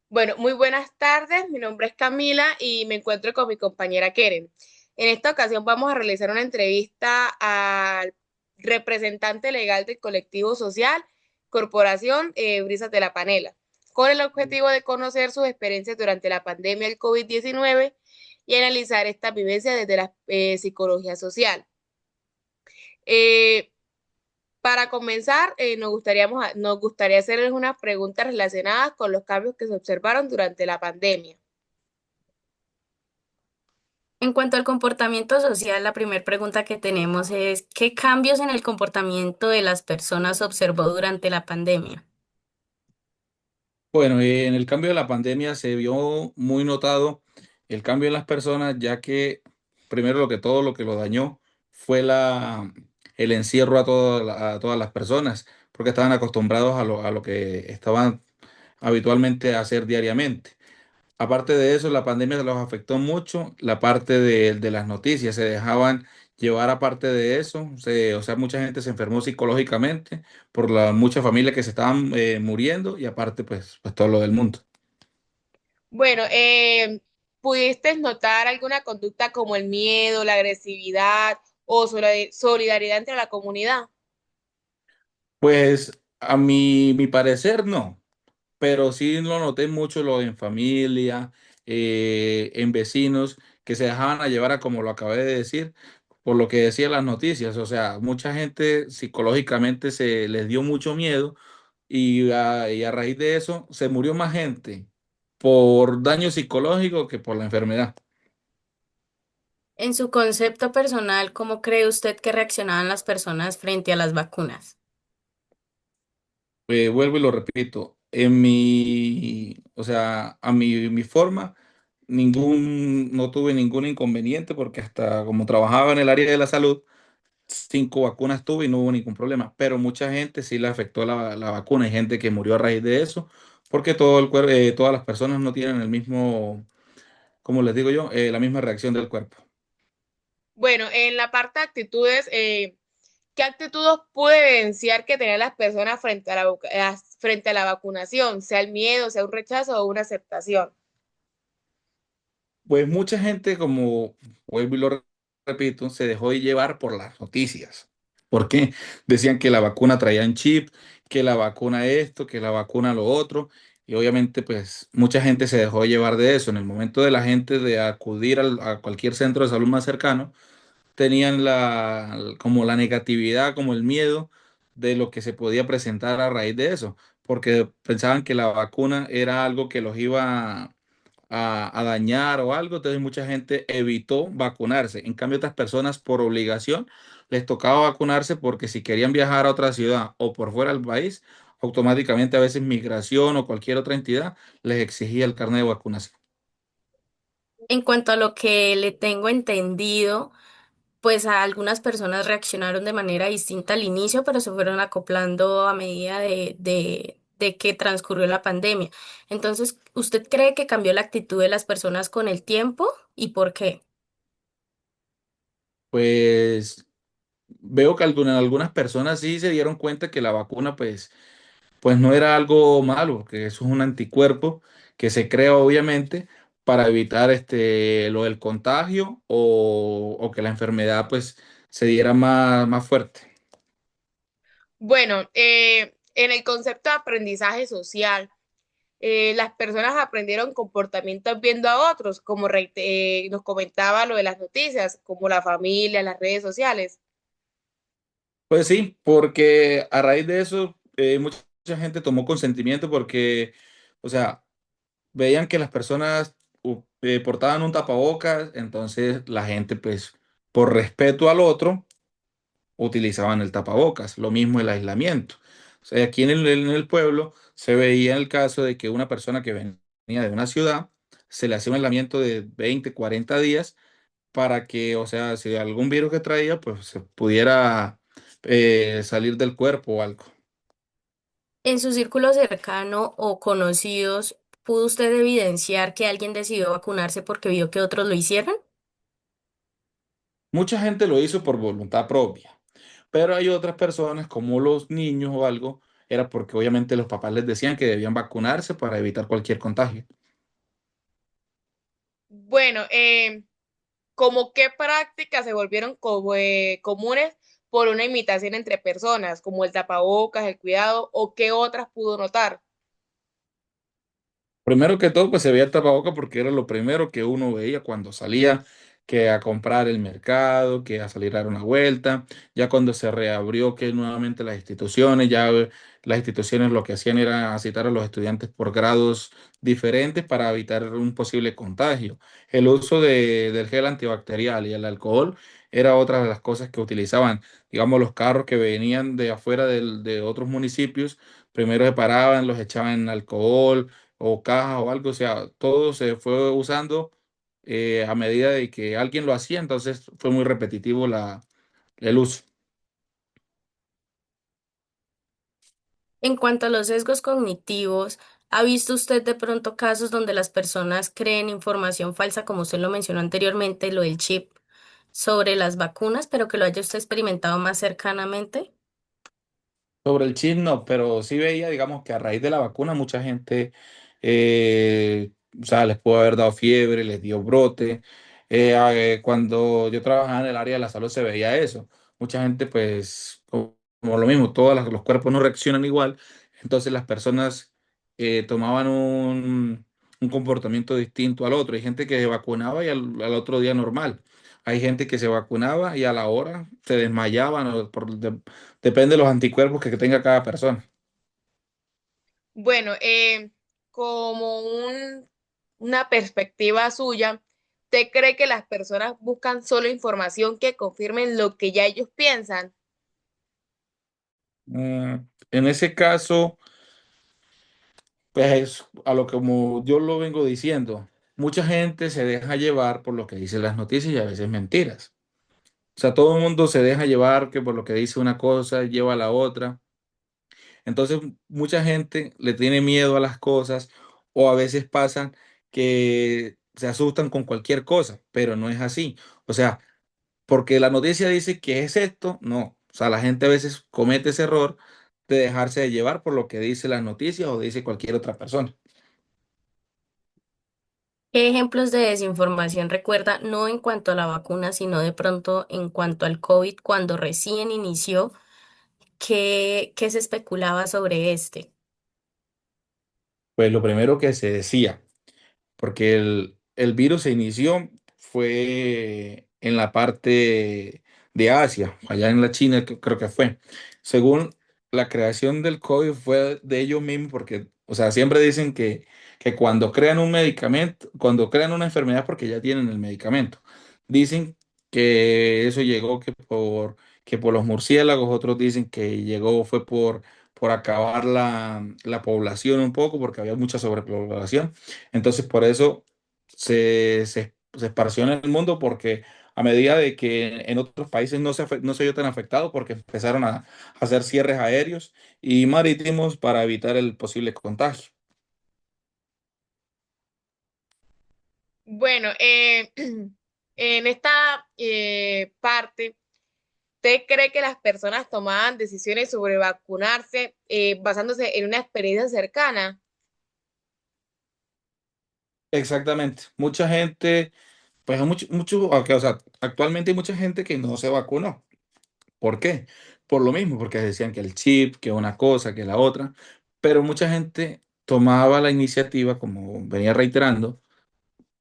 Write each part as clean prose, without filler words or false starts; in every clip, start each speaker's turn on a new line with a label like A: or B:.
A: Bueno, muy buenas tardes. Mi nombre es Camila y me encuentro con mi compañera Keren. En esta ocasión vamos a realizar una entrevista al representante legal del colectivo social Corporación Brisas de la Panela, con el objetivo de conocer sus experiencias durante la pandemia del COVID-19 y analizar esta vivencia desde la psicología social. Eh, para comenzar, nos gustaría hacerles unas preguntas relacionadas con los cambios que se observaron durante la pandemia.
B: En cuanto al comportamiento social, la primera pregunta que tenemos es, ¿qué cambios en el comportamiento de las personas observó durante la pandemia?
C: Bueno, en el cambio de la pandemia se vio muy notado el cambio en las personas, ya que primero todo lo que lo dañó fue el encierro a todas las personas, porque estaban acostumbrados a lo que estaban habitualmente a hacer diariamente. Aparte de eso, la pandemia los afectó mucho, la parte de las noticias, se dejaban llevar aparte de eso, o sea, mucha gente se enfermó psicológicamente por la mucha familia que se estaban muriendo y aparte pues todo lo del mundo.
A: Bueno, ¿pudiste notar alguna conducta como el miedo, la agresividad o solidaridad entre la comunidad?
C: Pues mi parecer no, pero sí lo noté mucho lo en familia, en vecinos, que se dejaban a llevar a como lo acabé de decir, por lo que decían las noticias. O sea, mucha gente psicológicamente se les dio mucho miedo y a raíz de eso se murió más gente por daño psicológico que por la enfermedad.
B: En su concepto personal, ¿cómo cree usted que reaccionaban las personas frente a las vacunas?
C: Vuelvo y lo repito, o sea, mi forma, no tuve ningún inconveniente porque hasta como trabajaba en el área de la salud, 5 vacunas tuve y no hubo ningún problema, pero mucha gente sí le afectó la vacuna. Hay gente que murió a raíz de eso porque todas las personas no tienen el mismo, como les digo yo, la misma reacción del cuerpo.
A: Bueno, en la parte de actitudes, ¿qué actitudes pude evidenciar que tenían las personas frente a la vacunación? Sea el miedo, sea un rechazo o una aceptación.
C: Pues mucha gente, como vuelvo y lo repito, se dejó de llevar por las noticias. ¿Por qué? Decían que la vacuna traía un chip, que la vacuna esto, que la vacuna lo otro. Y obviamente, pues mucha gente se dejó llevar de eso. En el momento de la gente de acudir a cualquier centro de salud más cercano, tenían como la negatividad, como el miedo de lo que se podía presentar a raíz de eso, porque pensaban que la vacuna era algo que los iba a dañar o algo, entonces mucha gente evitó vacunarse. En cambio, otras personas por obligación les tocaba vacunarse porque si querían viajar a otra ciudad o por fuera del país, automáticamente a veces migración o cualquier otra entidad les exigía el carnet de vacunación.
B: En cuanto a lo que le tengo entendido, pues a algunas personas reaccionaron de manera distinta al inicio, pero se fueron acoplando a medida de que transcurrió la pandemia. Entonces, ¿usted cree que cambió la actitud de las personas con el tiempo y por qué?
C: Pues veo que algunas personas sí se dieron cuenta que la vacuna pues no era algo malo, que eso es un anticuerpo que se crea obviamente para evitar lo del contagio o que la enfermedad pues se diera más fuerte.
A: Bueno, en el concepto de aprendizaje social, las personas aprendieron comportamientos viendo a otros, como nos comentaba lo de las noticias, como la familia, las redes sociales.
C: Pues sí, porque a raíz de eso mucha gente tomó consentimiento porque, o sea, veían que las personas portaban un tapabocas, entonces la gente pues por respeto al otro utilizaban el tapabocas, lo mismo el aislamiento. O sea, aquí en el pueblo se veía el caso de que una persona que venía de una ciudad se le hacía un aislamiento de 20, 40 días para que, o sea, si algún virus que traía, pues se pudiera salir del cuerpo o algo.
B: En su círculo cercano o conocidos, ¿pudo usted evidenciar que alguien decidió vacunarse porque vio que otros lo hicieron?
C: Mucha gente lo hizo por voluntad propia, pero hay otras personas como los niños o algo era porque obviamente los papás les decían que debían vacunarse para evitar cualquier contagio.
A: Bueno, ¿como qué prácticas se volvieron comunes por una imitación entre personas, como el tapabocas, el cuidado, o qué otras pudo notar?
C: Primero que todo, pues se veía el tapaboca porque era lo primero que uno veía cuando salía, que a comprar el mercado, que a salir a dar una vuelta. Ya cuando se reabrió que nuevamente las instituciones, ya las instituciones lo que hacían era citar a los estudiantes por grados diferentes para evitar un posible contagio. El uso del gel antibacterial y el alcohol era otra de las cosas que utilizaban. Digamos, los carros que venían de afuera de otros municipios, primero se paraban, los echaban en alcohol o caja o algo, o sea, todo se fue usando a medida de que alguien lo hacía, entonces fue muy repetitivo el uso.
B: En cuanto a los sesgos cognitivos, ¿ha visto usted de pronto casos donde las personas creen información falsa, como usted lo mencionó anteriormente, lo del chip, sobre las vacunas, pero que lo haya usted experimentado más cercanamente?
C: Sobre el chip no, pero sí veía, digamos, que a raíz de la vacuna mucha gente, o sea, les pudo haber dado fiebre, les dio brote. Cuando yo trabajaba en el área de la salud se veía eso. Mucha gente, pues, como lo mismo, todos los cuerpos no reaccionan igual, entonces las personas tomaban un comportamiento distinto al otro. Hay gente que se vacunaba y al otro día normal. Hay gente que se vacunaba y a la hora se desmayaban depende de los anticuerpos que tenga cada persona.
A: Bueno, como una perspectiva suya, ¿usted cree que las personas buscan solo información que confirmen lo que ya ellos piensan?
C: En ese caso, pues es a lo que como yo lo vengo diciendo, mucha gente se deja llevar por lo que dicen las noticias y a veces mentiras. O sea, todo el mundo se deja llevar que por lo que dice una cosa lleva a la otra. Entonces, mucha gente le tiene miedo a las cosas o a veces pasan que se asustan con cualquier cosa, pero no es así. O sea, porque la noticia dice que es esto, no. O sea, la gente a veces comete ese error de dejarse de llevar por lo que dice las noticias o dice cualquier otra persona.
B: ¿Qué ejemplos de desinformación recuerda, no en cuanto a la vacuna, sino de pronto en cuanto al COVID, cuando recién inició? ¿Qué se especulaba sobre este?
C: Pues lo primero que se decía, porque el virus se inició fue en la parte de Asia, allá en la China creo que fue. Según la creación del COVID fue de ellos mismos, porque, o sea, siempre dicen que cuando crean un medicamento, cuando crean una enfermedad, porque ya tienen el medicamento, dicen que eso llegó que por los murciélagos, otros dicen que llegó fue por acabar la población un poco, porque había mucha sobrepoblación. Entonces, por eso se esparció en el mundo, porque a medida de que en otros países no se vio tan afectado, porque empezaron a hacer cierres aéreos y marítimos para evitar el posible contagio.
A: Bueno, en esta parte, ¿usted cree que las personas tomaban decisiones sobre vacunarse basándose en una experiencia cercana?
C: Exactamente. Mucha gente, pues hay o sea, actualmente hay mucha gente que no se vacunó. ¿Por qué? Por lo mismo, porque decían que el chip, que una cosa, que la otra, pero mucha gente tomaba la iniciativa, como venía reiterando,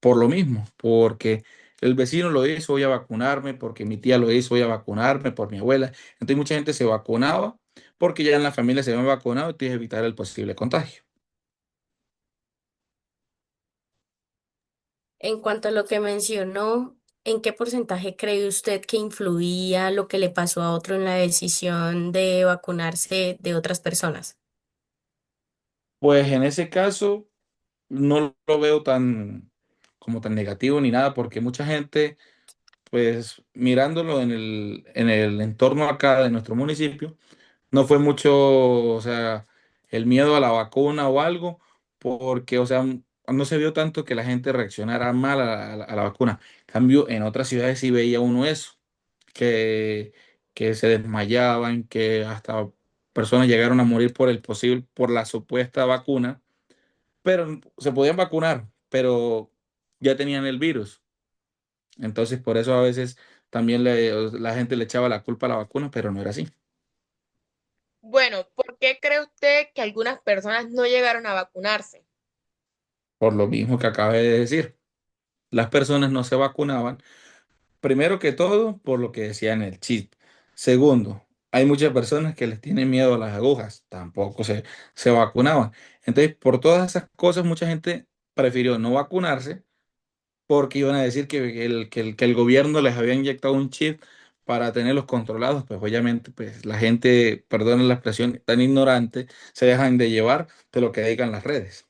C: por lo mismo, porque el vecino lo hizo, voy a vacunarme, porque mi tía lo hizo, voy a vacunarme, por mi abuela. Entonces mucha gente se vacunaba porque ya en la familia se habían vacunado y tienes que evitar el posible contagio.
B: En cuanto a lo que mencionó, ¿en qué porcentaje cree usted que influía lo que le pasó a otro en la decisión de vacunarse de otras personas?
C: Pues en ese caso no lo veo tan como tan negativo ni nada, porque mucha gente, pues mirándolo en el entorno acá de nuestro municipio, no fue mucho, o sea, el miedo a la vacuna o algo, porque, o sea, no se vio tanto que la gente reaccionara mal a la vacuna. En cambio, en otras ciudades sí veía uno eso, que, que se desmayaban, que hasta personas llegaron a morir por por la supuesta vacuna, pero se podían vacunar, pero ya tenían el virus. Entonces, por eso a veces también la gente le echaba la culpa a la vacuna, pero no era así.
A: Bueno, ¿por qué cree usted que algunas personas no llegaron a vacunarse?
C: Por lo mismo que acabé de decir, las personas no se vacunaban. Primero que todo, por lo que decía en el chip. Segundo, hay muchas personas que les tienen miedo a las agujas, tampoco se vacunaban. Entonces, por todas esas cosas, mucha gente prefirió no vacunarse porque iban a decir que el gobierno les había inyectado un chip para tenerlos controlados. Pues obviamente, pues la gente, perdón la expresión, tan ignorante, se dejan de llevar de lo que digan las redes.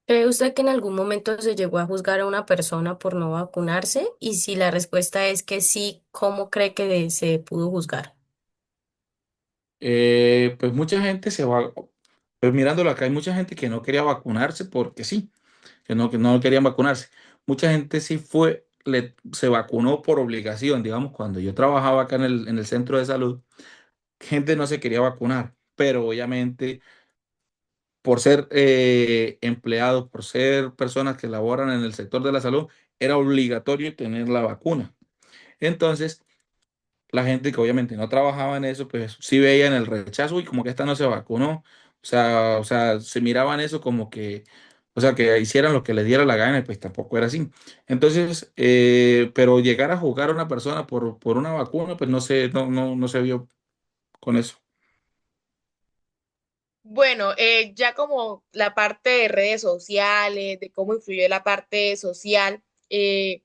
B: ¿Cree usted que en algún momento se llegó a juzgar a una persona por no vacunarse? Y si la respuesta es que sí, ¿cómo cree que se pudo juzgar?
C: Pues mucha gente se va, pues mirándolo acá, hay mucha gente que no quería vacunarse porque sí, que no querían vacunarse. Mucha gente sí se vacunó por obligación, digamos, cuando yo trabajaba acá en el centro de salud, gente no se quería vacunar, pero obviamente por ser empleados, por ser personas que laboran en el sector de la salud, era obligatorio tener la vacuna. Entonces, la gente que obviamente no trabajaba en eso, pues sí veían el rechazo y como que esta no se vacunó. O sea, se miraban eso como que, o sea, que hicieran lo que les diera la gana, y pues tampoco era así. Entonces, pero llegar a juzgar a una persona por una vacuna, pues no se vio con eso.
A: Bueno, ya como la parte de redes sociales, de cómo influyó la parte social, ¿qué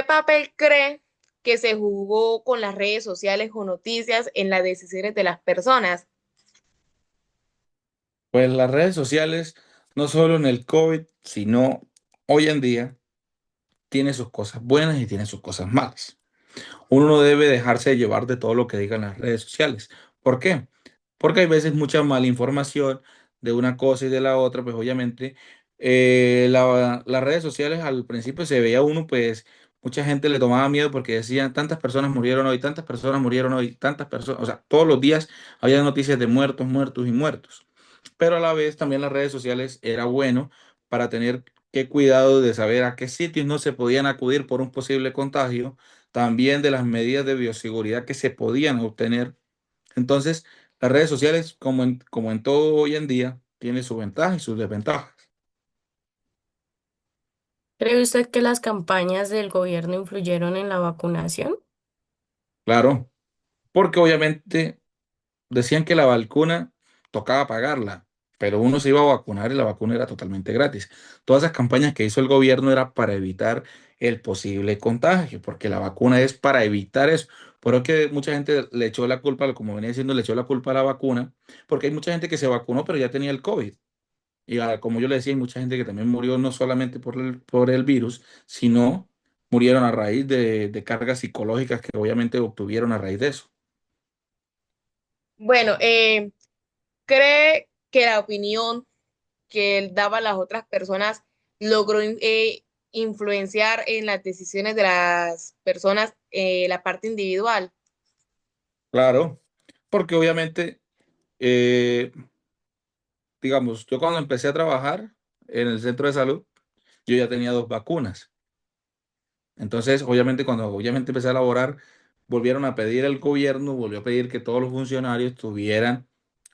A: papel cree que se jugó con las redes sociales o noticias en las decisiones de las personas?
C: Pues las redes sociales, no solo en el COVID, sino hoy en día, tiene sus cosas buenas y tiene sus cosas malas. Uno no debe dejarse llevar de todo lo que digan las redes sociales. ¿Por qué? Porque hay veces mucha mala información de una cosa y de la otra, pues obviamente las redes sociales al principio se veía uno, pues mucha gente le tomaba miedo porque decían tantas personas murieron hoy, tantas personas murieron hoy, tantas personas, o sea, todos los días había noticias de muertos, muertos y muertos. Pero a la vez también las redes sociales era bueno para tener que cuidado de saber a qué sitios no se podían acudir por un posible contagio, también de las medidas de bioseguridad que se podían obtener. Entonces, las redes sociales, como en todo hoy en día, tiene sus ventajas y sus desventajas.
B: ¿Cree usted que las campañas del gobierno influyeron en la vacunación?
C: Claro, porque obviamente decían que la vacuna tocaba pagarla, pero uno se iba a vacunar y la vacuna era totalmente gratis. Todas esas campañas que hizo el gobierno era para evitar el posible contagio, porque la vacuna es para evitar eso. Por eso que mucha gente le echó la culpa, como venía diciendo, le echó la culpa a la vacuna, porque hay mucha gente que se vacunó, pero ya tenía el COVID. Y como yo le decía, hay mucha gente que también murió no solamente por el virus, sino murieron a raíz de cargas psicológicas que obviamente obtuvieron a raíz de eso.
A: Bueno, ¿cree que la opinión que él daba a las otras personas logró influenciar en las decisiones de las personas, la parte individual?
C: Claro, porque obviamente, eh, digamos, yo cuando empecé a trabajar en el centro de salud, yo ya tenía dos vacunas. Entonces, obviamente, cuando obviamente empecé a laborar, volvieron a pedir el gobierno, volvió a pedir que todos los funcionarios tuvieran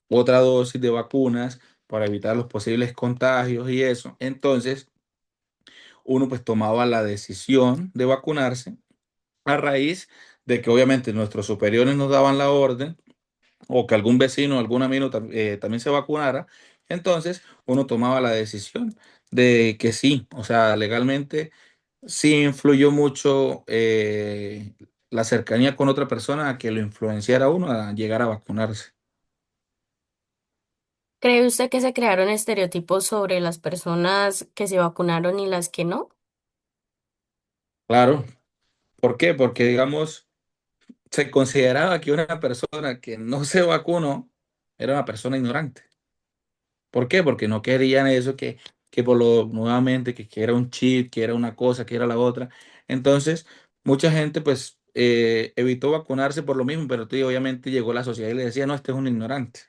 C: otra dosis de vacunas para evitar los posibles contagios y eso. Entonces, uno pues tomaba la decisión de vacunarse a raíz de que obviamente nuestros superiores nos daban la orden o que algún vecino, algún amigo también se vacunara, entonces uno tomaba la decisión de que sí, o sea, legalmente sí influyó mucho la cercanía con otra persona a que lo influenciara a uno a llegar a vacunarse.
B: ¿Cree usted que se crearon estereotipos sobre las personas que se vacunaron y las que no?
C: Claro, ¿por qué? Porque digamos, se consideraba que una persona que no se vacunó era una persona ignorante. ¿Por qué? Porque no querían eso, que por lo nuevamente, que era un chip, que era una cosa, que era la otra. Entonces, mucha gente pues evitó vacunarse por lo mismo, pero tú, obviamente llegó la sociedad y le decía, no, este es un ignorante.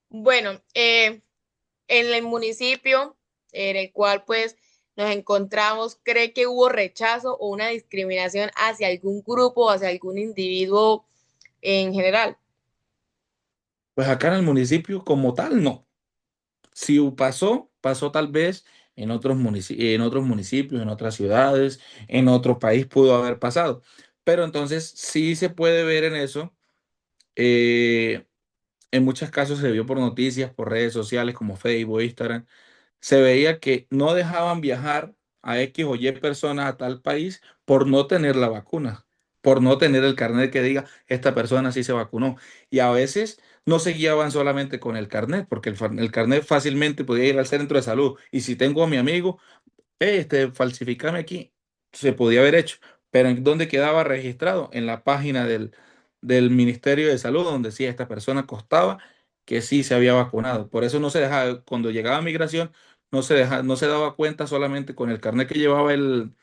A: Bueno, en el municipio en el cual pues nos encontramos, ¿cree que hubo rechazo o una discriminación hacia algún grupo o hacia algún individuo en general?
C: Pues acá en el municipio como tal, no. Si pasó, pasó tal vez en otros municipios, en otras ciudades, en otro país pudo haber pasado. Pero entonces sí se puede ver en eso. eh, en muchos casos se vio por noticias, por redes sociales como Facebook, Instagram, se veía que no dejaban viajar a X o Y personas a tal país por no tener la vacuna, por no tener el carnet que diga esta persona sí se vacunó. Y a veces no se guiaban solamente con el carnet, porque el carnet fácilmente podía ir al centro de salud. Y si tengo a mi amigo, falsificame aquí, se podía haber hecho, pero ¿en dónde quedaba registrado? En la página del Ministerio de Salud, donde sí, esta persona constaba que sí se había vacunado. Por eso no se dejaba, cuando llegaba a migración, no se daba cuenta solamente con el carnet que llevaba el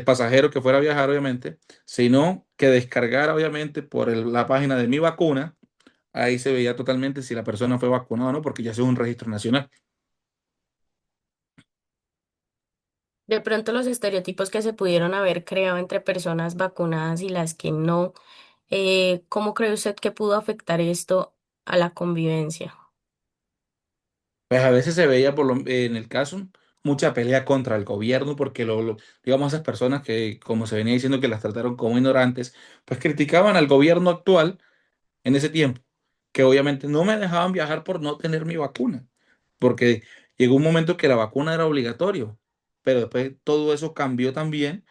C: pasajero que fuera a viajar, obviamente, sino que descargara, obviamente, por la página de Mi Vacuna. Ahí se veía totalmente si la persona fue vacunada o no, porque ya es un registro nacional.
B: De pronto los estereotipos que se pudieron haber creado entre personas vacunadas y las que no, ¿cómo cree usted que pudo afectar esto a la convivencia?
C: Pues a veces se veía, en el caso, mucha pelea contra el gobierno, porque digamos, esas personas que, como se venía diciendo, que las trataron como ignorantes, pues criticaban al gobierno actual en ese tiempo, que obviamente no me dejaban viajar por no tener mi vacuna, porque llegó un momento que la vacuna era obligatorio, pero después todo eso cambió también,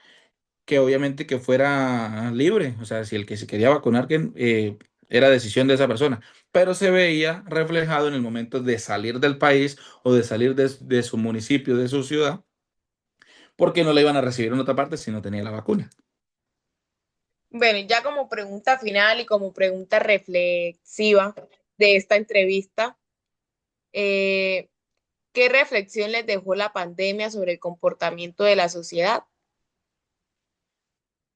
C: que obviamente que fuera libre, o sea, si el que se quería vacunar, que era decisión de esa persona, pero se veía reflejado en el momento de salir del país o de salir de su municipio, de su ciudad, porque no la iban a recibir en otra parte si no tenía la vacuna.
A: Bueno, ya como pregunta final y como pregunta reflexiva de esta entrevista, eh, ¿qué reflexión les dejó la pandemia sobre el comportamiento de la sociedad?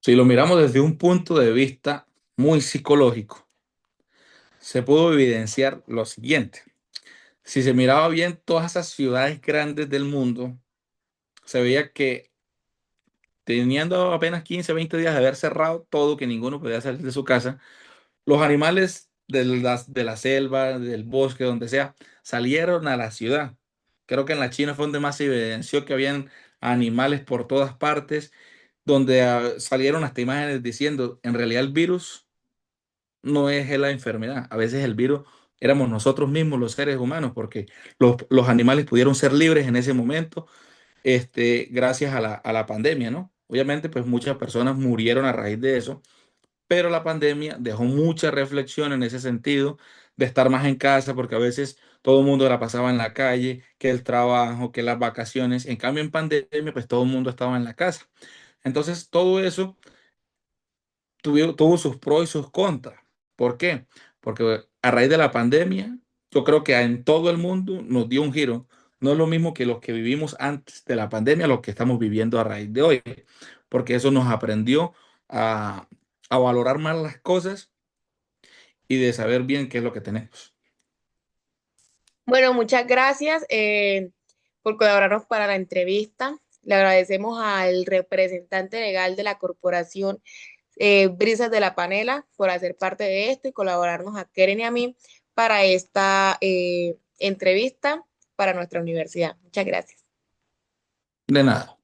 C: Si lo miramos desde un punto de vista muy psicológico, se pudo evidenciar lo siguiente. Si se miraba bien todas esas ciudades grandes del mundo, se veía que teniendo apenas 15, 20 días de haber cerrado todo, que ninguno podía salir de su casa, los animales de la selva, del bosque, donde sea, salieron a la ciudad. Creo que en la China fue donde más se evidenció que habían animales por todas partes, donde salieron hasta imágenes diciendo, en realidad el virus no es la enfermedad, a veces el virus éramos nosotros mismos, los seres humanos, porque los animales pudieron ser libres en ese momento, gracias a la pandemia, ¿no? Obviamente, pues muchas personas murieron a raíz de eso, pero la pandemia dejó mucha reflexión en ese sentido de estar más en casa, porque a veces todo el mundo la pasaba en la calle, que el trabajo, que las vacaciones. En cambio, en pandemia, pues todo el mundo estaba en la casa. Entonces, todo eso tuvo sus pros y sus contras. ¿Por qué? Porque a raíz de la pandemia, yo creo que en todo el mundo nos dio un giro. No es lo mismo que los que vivimos antes de la pandemia, los que estamos viviendo a raíz de hoy, porque eso nos aprendió a, a valorar más las cosas y de saber bien qué es lo que tenemos.
A: Bueno, muchas gracias por colaborarnos para la entrevista. Le agradecemos al representante legal de la corporación Brisas de la Panela por hacer parte de esto y colaborarnos a Keren y a mí para esta entrevista para nuestra universidad. Muchas gracias.
C: De nada.